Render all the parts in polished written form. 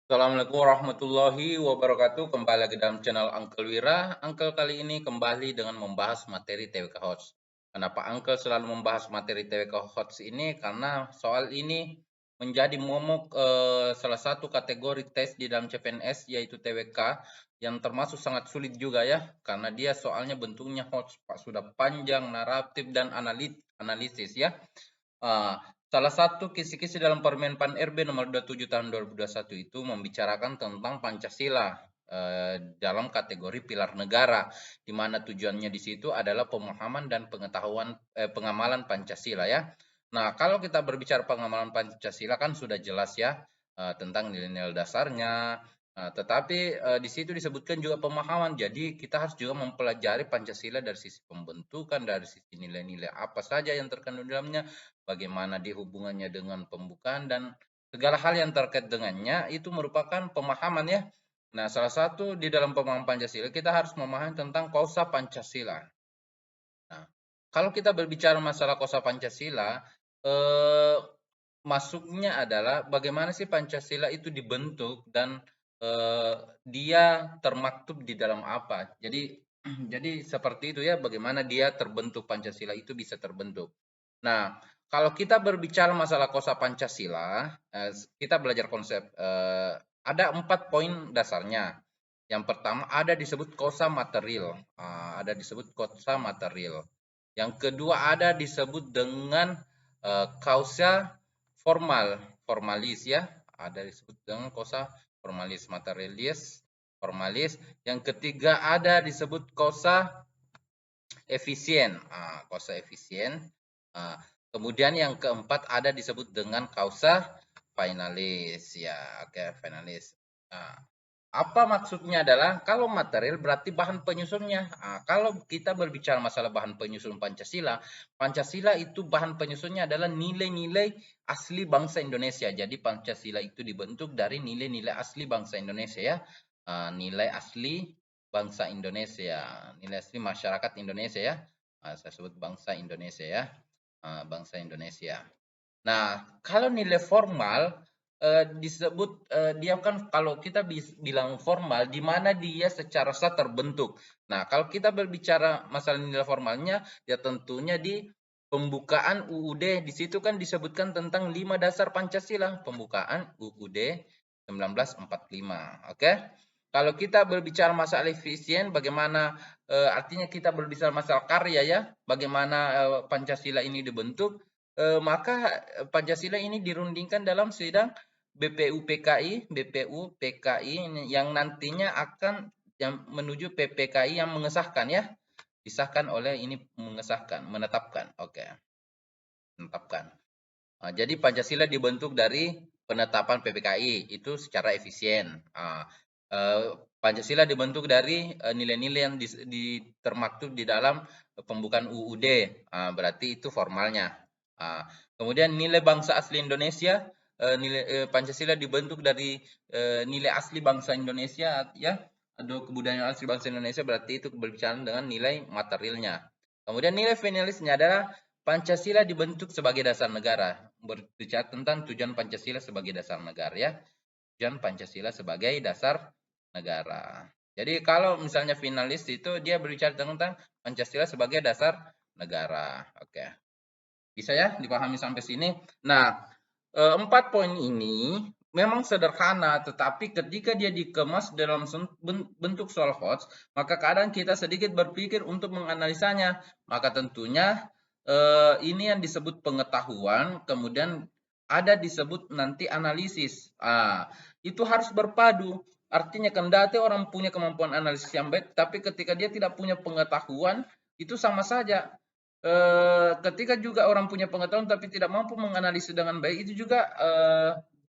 Assalamualaikum warahmatullahi wabarakatuh. Kembali lagi dalam channel Uncle Wira. Uncle kali ini kembali dengan membahas materi TWK HOTS. Kenapa Uncle selalu membahas materi TWK HOTS ini? Karena soal ini menjadi momok salah satu kategori tes di dalam CPNS yaitu TWK yang termasuk sangat sulit juga ya. Karena dia soalnya bentuknya HOTS, Pak, sudah panjang, naratif dan analisis ya. Salah satu kisi-kisi dalam Permen-Pan RB nomor 27 tahun 2021 itu membicarakan tentang Pancasila dalam kategori pilar negara, di mana tujuannya di situ adalah pemahaman dan pengamalan Pancasila ya. Nah, kalau kita berbicara pengamalan Pancasila kan sudah jelas ya tentang nilai-nilai dasarnya, tetapi di situ disebutkan juga pemahaman. Jadi kita harus juga mempelajari Pancasila dari sisi pembentukan, dari sisi nilai-nilai apa saja yang terkandung di dalamnya, bagaimana dia hubungannya dengan pembukaan dan segala hal yang terkait dengannya itu merupakan pemahaman ya. Nah, salah satu di dalam pemahaman Pancasila kita harus memahami tentang kausa Pancasila. Nah, kalau kita berbicara masalah kausa Pancasila, eh, masuknya adalah bagaimana sih Pancasila itu dibentuk dan dia termaktub di dalam apa. Jadi jadi seperti itu ya bagaimana dia terbentuk Pancasila itu bisa terbentuk. Nah, kalau kita berbicara masalah kosa Pancasila, kita belajar konsep ada 4 poin dasarnya. Yang pertama ada disebut kosa material, ada disebut kosa material. Yang kedua ada disebut dengan kausa formalis ya, ada disebut dengan kosa formalis formalis. Yang ketiga ada disebut kosa efisien, kosa efisien. Kemudian yang keempat ada disebut dengan kausa finalis ya, oke finalis. Nah, apa maksudnya adalah kalau material berarti bahan penyusunnya. Kalau kita berbicara masalah bahan penyusun Pancasila, Pancasila itu bahan penyusunnya adalah nilai-nilai asli bangsa Indonesia. Jadi Pancasila itu dibentuk dari nilai-nilai asli bangsa Indonesia ya. Nilai asli bangsa Indonesia, nilai asli masyarakat Indonesia ya. Saya sebut bangsa Indonesia ya, bangsa Indonesia. Nah, kalau nilai formal disebut dia kan kalau kita bilang formal di mana dia secara sah terbentuk. Nah, kalau kita berbicara masalah nilai formalnya ya tentunya di pembukaan UUD di situ kan disebutkan tentang 5 dasar Pancasila, pembukaan UUD 1945. Oke. Kalau kita berbicara masalah efisien bagaimana artinya kita berbicara masalah karya ya, bagaimana Pancasila ini dibentuk, maka Pancasila ini dirundingkan dalam sidang BPU PKI yang nantinya akan yang menuju PPKI yang mengesahkan ya, disahkan oleh ini menetapkan, oke, menetapkan. Jadi Pancasila dibentuk dari penetapan PPKI itu secara efisien. Pancasila dibentuk dari nilai-nilai yang termaktub di dalam pembukaan UUD, berarti itu formalnya. Kemudian nilai bangsa asli Indonesia, Pancasila dibentuk dari nilai asli bangsa Indonesia ya, ada kebudayaan asli bangsa Indonesia, berarti itu berbicara dengan nilai materialnya. Kemudian nilai finalisnya adalah Pancasila dibentuk sebagai dasar negara, berbicara tentang tujuan Pancasila sebagai dasar negara ya. Tujuan Pancasila sebagai dasar negara. Jadi kalau misalnya finalis itu dia berbicara tentang Pancasila sebagai dasar negara. Oke. Bisa ya dipahami sampai sini. Nah, 4 poin ini memang sederhana, tetapi ketika dia dikemas dalam bentuk soal HOTS, maka kadang kita sedikit berpikir untuk menganalisanya. Maka tentunya ini yang disebut pengetahuan, kemudian ada disebut nanti analisis. Itu harus berpadu. Artinya kendati orang punya kemampuan analisis yang baik, tapi ketika dia tidak punya pengetahuan, itu sama saja. Ketika juga orang punya pengetahuan tapi tidak mampu menganalisis dengan baik, itu juga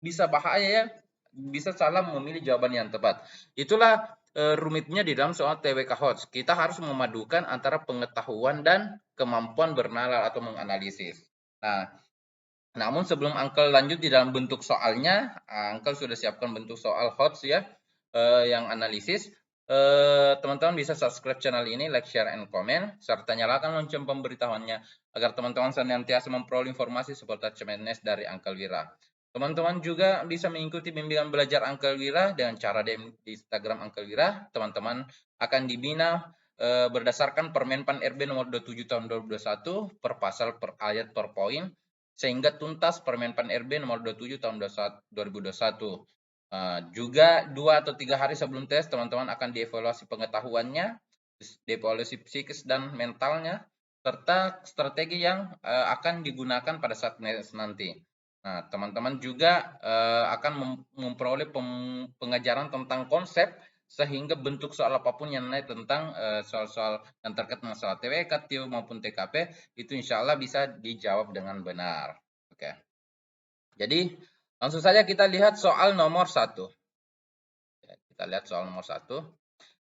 bisa bahaya ya, bisa salah memilih jawaban yang tepat. Itulah rumitnya di dalam soal TWK HOTS. Kita harus memadukan antara pengetahuan dan kemampuan bernalar atau menganalisis. Nah, namun sebelum Uncle lanjut di dalam bentuk soalnya, Uncle sudah siapkan bentuk soal HOTS ya, yang analisis. Teman-teman bisa subscribe channel ini, like, share, and comment, serta nyalakan lonceng pemberitahuannya agar teman-teman senantiasa memperoleh informasi seputar CPNS dari Uncle Wira. Teman-teman juga bisa mengikuti bimbingan belajar Uncle Wira dengan cara DM di Instagram Uncle Wira. Teman-teman akan dibina berdasarkan Permenpan RB nomor 27 tahun 2021 per pasal, per ayat, per poin, sehingga tuntas Permenpan RB nomor 27 tahun 2021. Juga 2 atau 3 hari sebelum tes, teman-teman akan dievaluasi pengetahuannya, dievaluasi psikis dan mentalnya, serta strategi yang akan digunakan pada saat tes nanti. Nah, teman-teman juga akan memperoleh pengajaran tentang konsep, sehingga bentuk soal apapun yang naik tentang soal-soal yang terkait masalah TWK, TIO maupun TKP, itu insya Allah bisa dijawab dengan benar. Oke. Jadi, langsung saja kita lihat soal nomor 1. Kita lihat soal nomor 1.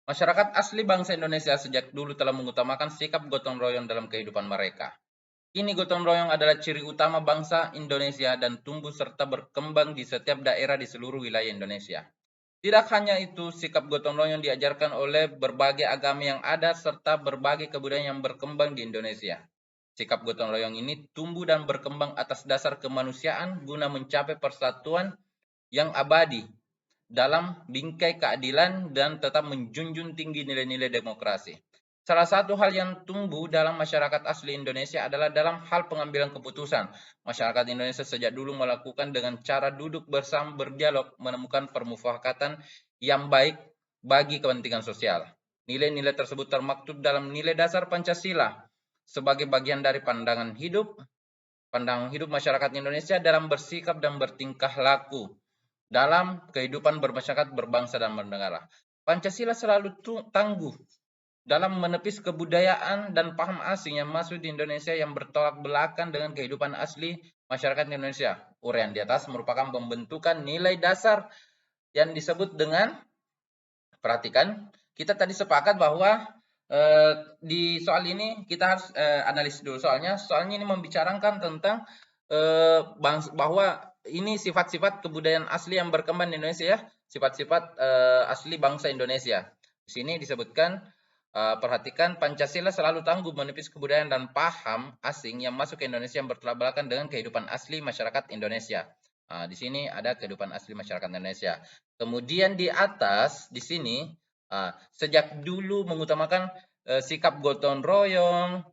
Masyarakat asli bangsa Indonesia sejak dulu telah mengutamakan sikap gotong royong dalam kehidupan mereka. Kini gotong royong adalah ciri utama bangsa Indonesia dan tumbuh serta berkembang di setiap daerah di seluruh wilayah Indonesia. Tidak hanya itu, sikap gotong royong diajarkan oleh berbagai agama yang ada serta berbagai kebudayaan yang berkembang di Indonesia. Sikap gotong royong ini tumbuh dan berkembang atas dasar kemanusiaan guna mencapai persatuan yang abadi dalam bingkai keadilan dan tetap menjunjung tinggi nilai-nilai demokrasi. Salah satu hal yang tumbuh dalam masyarakat asli Indonesia adalah dalam hal pengambilan keputusan. Masyarakat Indonesia sejak dulu melakukan dengan cara duduk bersama, berdialog, menemukan permufakatan yang baik bagi kepentingan sosial. Nilai-nilai tersebut termaktub dalam nilai dasar Pancasila sebagai bagian dari pandangan hidup masyarakat Indonesia dalam bersikap dan bertingkah laku dalam kehidupan bermasyarakat, berbangsa, dan bernegara. Pancasila selalu tangguh dalam menepis kebudayaan dan paham asing yang masuk di Indonesia yang bertolak belakang dengan kehidupan asli masyarakat Indonesia. Uraian di atas merupakan pembentukan nilai dasar yang disebut dengan, perhatikan, kita tadi sepakat bahwa di soal ini kita harus analisis dulu soalnya ini membicarakan tentang bahwa ini sifat-sifat kebudayaan asli yang berkembang di Indonesia ya, sifat-sifat asli bangsa Indonesia. Di sini disebutkan, perhatikan, Pancasila selalu tangguh menepis kebudayaan dan paham asing yang masuk ke Indonesia yang bertolak belakang dengan kehidupan asli masyarakat Indonesia. Di sini ada kehidupan asli masyarakat Indonesia. Kemudian di atas, di sini, sejak dulu mengutamakan sikap gotong royong,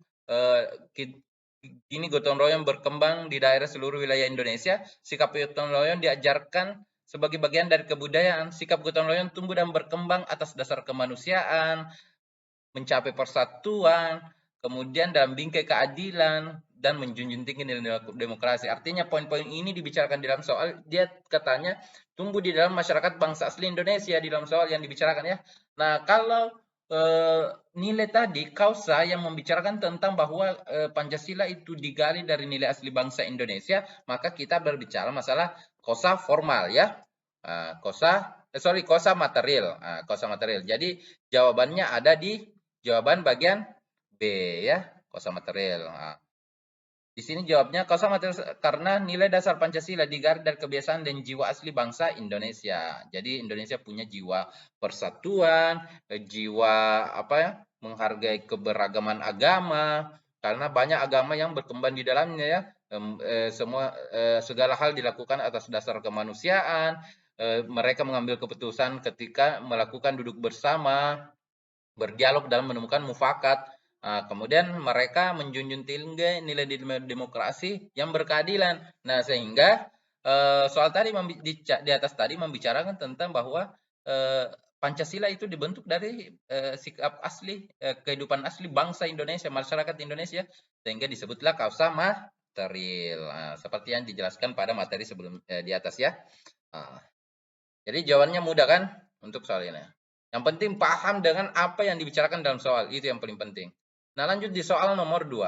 kini gotong royong berkembang di daerah seluruh wilayah Indonesia. Sikap gotong royong diajarkan sebagai bagian dari kebudayaan. Sikap gotong royong tumbuh dan berkembang atas dasar kemanusiaan, mencapai persatuan, kemudian dalam bingkai keadilan, dan menjunjung tinggi nilai demokrasi. Artinya poin-poin ini dibicarakan di dalam soal, dia katanya tumbuh di dalam masyarakat bangsa asli Indonesia di dalam soal yang dibicarakan ya. Nah, kalau nilai tadi, kausa yang membicarakan tentang bahwa Pancasila itu digali dari nilai asli bangsa Indonesia, maka kita berbicara masalah kosa formal ya. Kosa material. Kosa material. Jadi jawabannya ada di jawaban bagian B ya, kosa material. Di sini jawabnya kosa material karena nilai dasar Pancasila digali dari kebiasaan dan jiwa asli bangsa Indonesia. Jadi Indonesia punya jiwa persatuan, jiwa apa ya, menghargai keberagaman agama, karena banyak agama yang berkembang di dalamnya ya. Segala hal dilakukan atas dasar kemanusiaan. Mereka mengambil keputusan ketika melakukan duduk bersama, berdialog dalam menemukan mufakat. Kemudian mereka menjunjung tinggi nilai demokrasi yang berkeadilan. Nah, sehingga soal tadi di atas tadi membicarakan tentang bahwa Pancasila itu dibentuk dari sikap asli, kehidupan asli bangsa Indonesia, masyarakat Indonesia, sehingga disebutlah kausa material. Seperti yang dijelaskan pada materi sebelum di atas ya. Jadi jawabannya mudah kan untuk soal ini. Yang penting paham dengan apa yang dibicarakan dalam soal, itu yang paling penting. Nah, lanjut di soal nomor 2.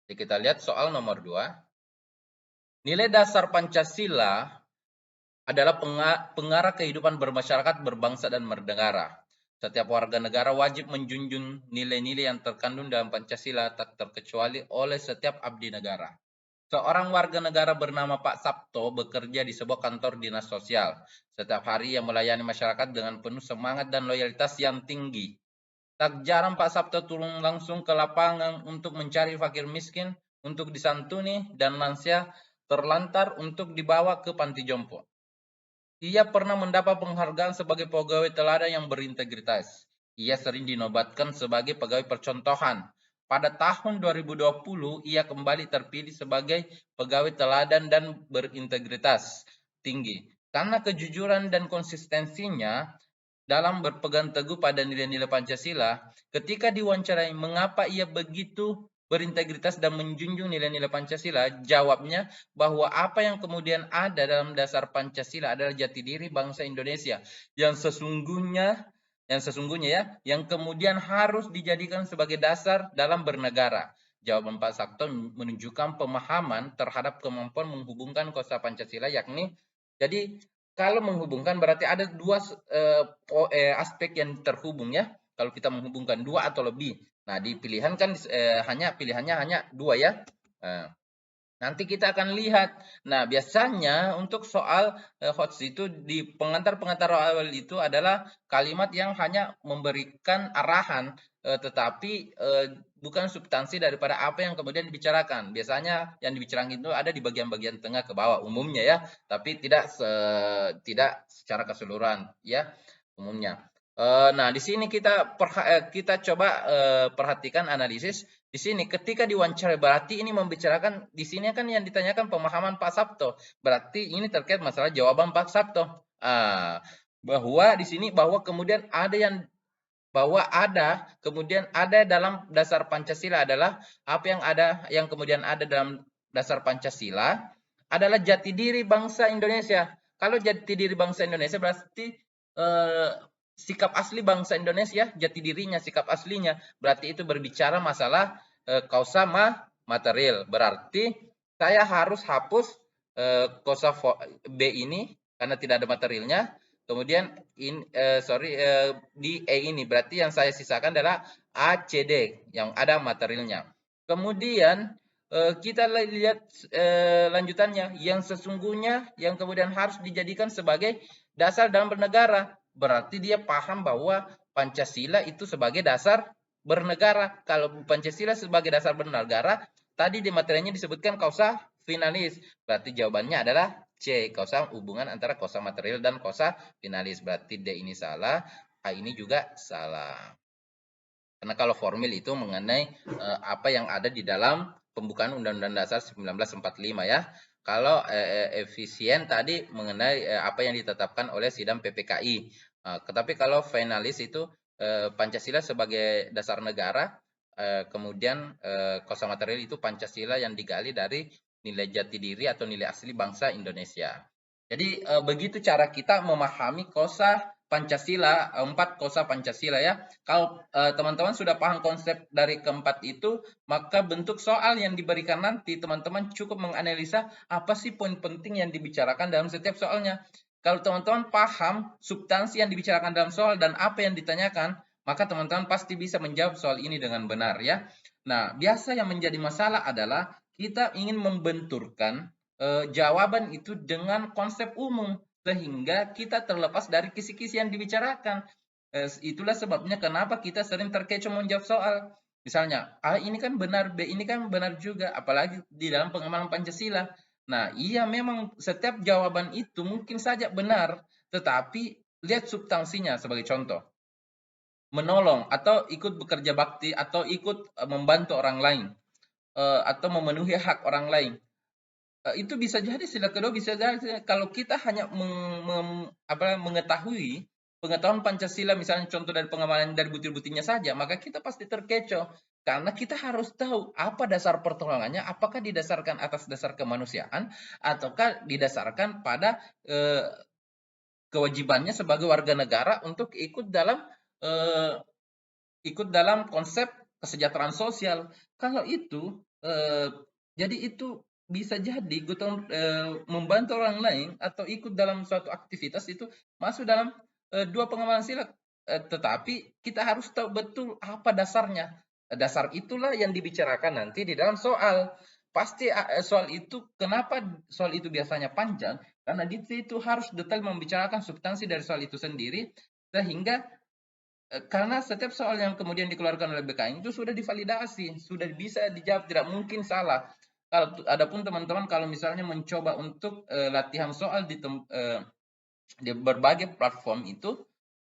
Jadi kita lihat soal nomor 2. Nilai dasar Pancasila adalah pengarah kehidupan bermasyarakat, berbangsa, dan bernegara. Setiap warga negara wajib menjunjung nilai-nilai yang terkandung dalam Pancasila, tak terkecuali oleh setiap abdi negara. Seorang warga negara bernama Pak Sabto bekerja di sebuah kantor dinas sosial. Setiap hari ia melayani masyarakat dengan penuh semangat dan loyalitas yang tinggi. Tak jarang Pak Sabto turun langsung ke lapangan untuk mencari fakir miskin, untuk disantuni dan lansia terlantar untuk dibawa ke panti jompo. Ia pernah mendapat penghargaan sebagai pegawai teladan yang berintegritas. Ia sering dinobatkan sebagai pegawai percontohan. Pada tahun 2020, ia kembali terpilih sebagai pegawai teladan dan berintegritas tinggi. Karena kejujuran dan konsistensinya dalam berpegang teguh pada nilai-nilai Pancasila, ketika diwawancarai mengapa ia begitu berintegritas dan menjunjung nilai-nilai Pancasila, jawabnya bahwa apa yang kemudian ada dalam dasar Pancasila adalah jati diri bangsa Indonesia yang sesungguhnya yang kemudian harus dijadikan sebagai dasar dalam bernegara. Jawaban Pak Sakto menunjukkan pemahaman terhadap kemampuan menghubungkan kosa Pancasila, yakni jadi kalau menghubungkan berarti ada dua aspek yang terhubung ya. Kalau kita menghubungkan dua atau lebih. Nah, di pilihan kan pilihannya hanya dua ya. Nanti kita akan lihat. Nah, biasanya untuk soal HOTS itu di pengantar-pengantar awal itu adalah kalimat yang hanya memberikan arahan, tetapi bukan substansi daripada apa yang kemudian dibicarakan. Biasanya yang dibicarakan itu ada di bagian-bagian tengah ke bawah umumnya ya, tapi tidak secara keseluruhan ya umumnya. Nah, di sini kita coba perhatikan analisis. Di sini ketika diwawancara berarti ini membicarakan di sini kan yang ditanyakan pemahaman Pak Sabto. Berarti ini terkait masalah jawaban Pak Sabto. Bahwa di sini bahwa kemudian kemudian ada dalam dasar Pancasila adalah apa yang kemudian ada dalam dasar Pancasila adalah jati diri bangsa Indonesia. Kalau jati diri bangsa Indonesia berarti sikap asli bangsa Indonesia, jati dirinya, sikap aslinya. Berarti itu berbicara masalah kausa material. Berarti saya harus hapus kausa B ini karena tidak ada materialnya. Kemudian di E ini berarti yang saya sisakan adalah ACD yang ada materialnya. Kemudian kita lihat lanjutannya yang sesungguhnya yang kemudian harus dijadikan sebagai dasar dalam bernegara. Berarti dia paham bahwa Pancasila itu sebagai dasar bernegara. Kalau Pancasila sebagai dasar bernegara, tadi di materinya disebutkan kausa finalis. Berarti jawabannya adalah C, kausa hubungan antara kausa material dan kausa finalis. Berarti D ini salah, A ini juga salah. Karena kalau formil itu mengenai apa yang ada di dalam pembukaan Undang-Undang Dasar 1945 ya. Kalau efisien tadi mengenai apa yang ditetapkan oleh Sidang PPKI. Tetapi kalau finalis itu Pancasila sebagai dasar negara, kemudian kausa material itu Pancasila yang digali dari nilai jati diri atau nilai asli bangsa Indonesia. Jadi begitu cara kita memahami kausa Pancasila, 4 kausa Pancasila ya. Kalau teman-teman sudah paham konsep dari keempat itu, maka bentuk soal yang diberikan nanti teman-teman cukup menganalisa apa sih poin penting yang dibicarakan dalam setiap soalnya. Kalau teman-teman paham substansi yang dibicarakan dalam soal dan apa yang ditanyakan, maka teman-teman pasti bisa menjawab soal ini dengan benar ya. Nah, biasa yang menjadi masalah adalah kita ingin membenturkan jawaban itu dengan konsep umum sehingga kita terlepas dari kisi-kisi yang dibicarakan. Itulah sebabnya kenapa kita sering terkecoh menjawab soal. Misalnya, A ini kan benar, B ini kan benar juga, apalagi di dalam pengamalan Pancasila. Nah, iya memang setiap jawaban itu mungkin saja benar, tetapi lihat substansinya sebagai contoh. Menolong atau ikut bekerja bakti atau ikut membantu orang lain atau memenuhi hak orang lain. Itu bisa jadi sila kedua bisa jadi kalau kita hanya mengetahui pengetahuan Pancasila misalnya contoh dari pengamalan dari butir-butirnya saja, maka kita pasti terkecoh karena kita harus tahu apa dasar pertolongannya, apakah didasarkan atas dasar kemanusiaan ataukah didasarkan pada kewajibannya sebagai warga negara untuk ikut dalam konsep kesejahteraan sosial. Kalau itu jadi itu bisa jadi membantu orang lain atau ikut dalam suatu aktivitas itu masuk dalam dua pengamalan sila. Tetapi kita harus tahu betul apa dasarnya. Dasar itulah yang dibicarakan nanti di dalam soal. Pasti soal itu, kenapa soal itu biasanya panjang? Karena di situ harus detail membicarakan substansi dari soal itu sendiri, sehingga karena setiap soal yang kemudian dikeluarkan oleh BKN itu sudah divalidasi, sudah bisa dijawab, tidak mungkin salah. Adapun teman-teman kalau misalnya mencoba untuk latihan soal di berbagai platform itu,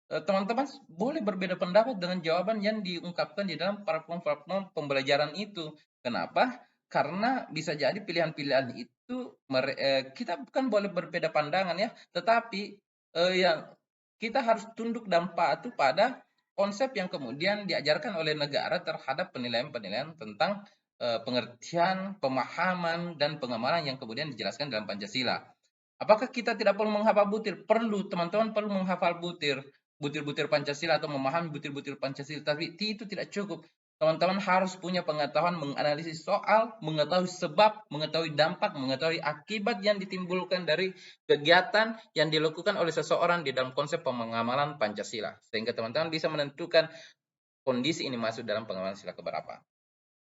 teman-teman boleh berbeda pendapat dengan jawaban yang diungkapkan di dalam platform-platform pembelajaran itu. Kenapa? Karena bisa jadi pilihan-pilihan itu kita bukan boleh berbeda pandangan ya, tetapi yang kita harus tunduk dan patuh pada konsep yang kemudian diajarkan oleh negara terhadap penilaian-penilaian tentang pengertian, pemahaman, dan pengamalan yang kemudian dijelaskan dalam Pancasila. Apakah kita tidak perlu menghafal butir? Perlu, teman-teman perlu menghafal butir-butir Pancasila atau memahami butir-butir Pancasila, tapi itu tidak cukup. Teman-teman harus punya pengetahuan menganalisis soal, mengetahui sebab, mengetahui dampak, mengetahui akibat yang ditimbulkan dari kegiatan yang dilakukan oleh seseorang di dalam konsep pengamalan Pancasila. Sehingga teman-teman bisa menentukan kondisi ini masuk dalam pengamalan sila keberapa.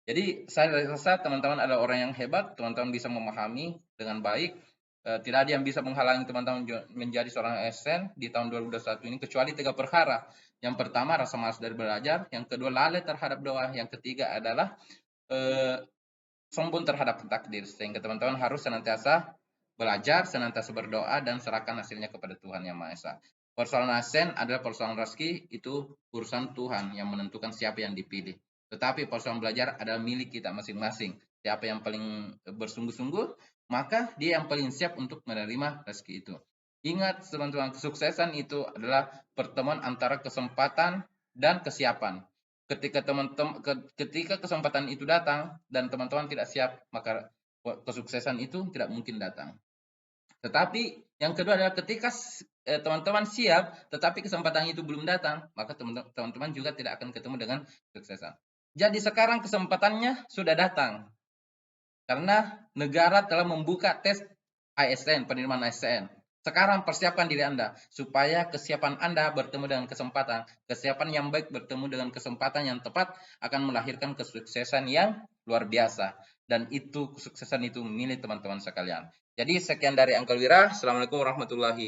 Jadi saya rasa teman-teman adalah orang yang hebat, teman-teman bisa memahami dengan baik. Tidak ada yang bisa menghalangi teman-teman menjadi seorang ASN di tahun 2021 ini kecuali 3 perkara. Yang pertama rasa malas dari belajar, yang kedua lalai terhadap doa, yang ketiga adalah sombong terhadap takdir. Sehingga teman-teman harus senantiasa belajar, senantiasa berdoa dan serahkan hasilnya kepada Tuhan Yang Maha Esa. Persoalan ASN adalah persoalan rezeki, itu urusan Tuhan yang menentukan siapa yang dipilih. Tetapi persoalan belajar adalah milik kita masing-masing. Siapa yang paling bersungguh-sungguh, maka dia yang paling siap untuk menerima rezeki itu. Ingat teman-teman, kesuksesan itu adalah pertemuan antara kesempatan dan kesiapan. Ketika kesempatan itu datang dan teman-teman tidak siap, maka kesuksesan itu tidak mungkin datang. Tetapi yang kedua adalah ketika teman-teman siap, tetapi kesempatan itu belum datang, maka teman-teman juga tidak akan ketemu dengan kesuksesan. Jadi sekarang kesempatannya sudah datang. Karena negara telah membuka tes ASN, penerimaan ASN. Sekarang persiapkan diri Anda, supaya kesiapan Anda bertemu dengan kesempatan. Kesiapan yang baik bertemu dengan kesempatan yang tepat akan melahirkan kesuksesan yang luar biasa. Dan itu kesuksesan itu milik teman-teman sekalian. Jadi sekian dari Uncle Wira. Assalamualaikum warahmatullahi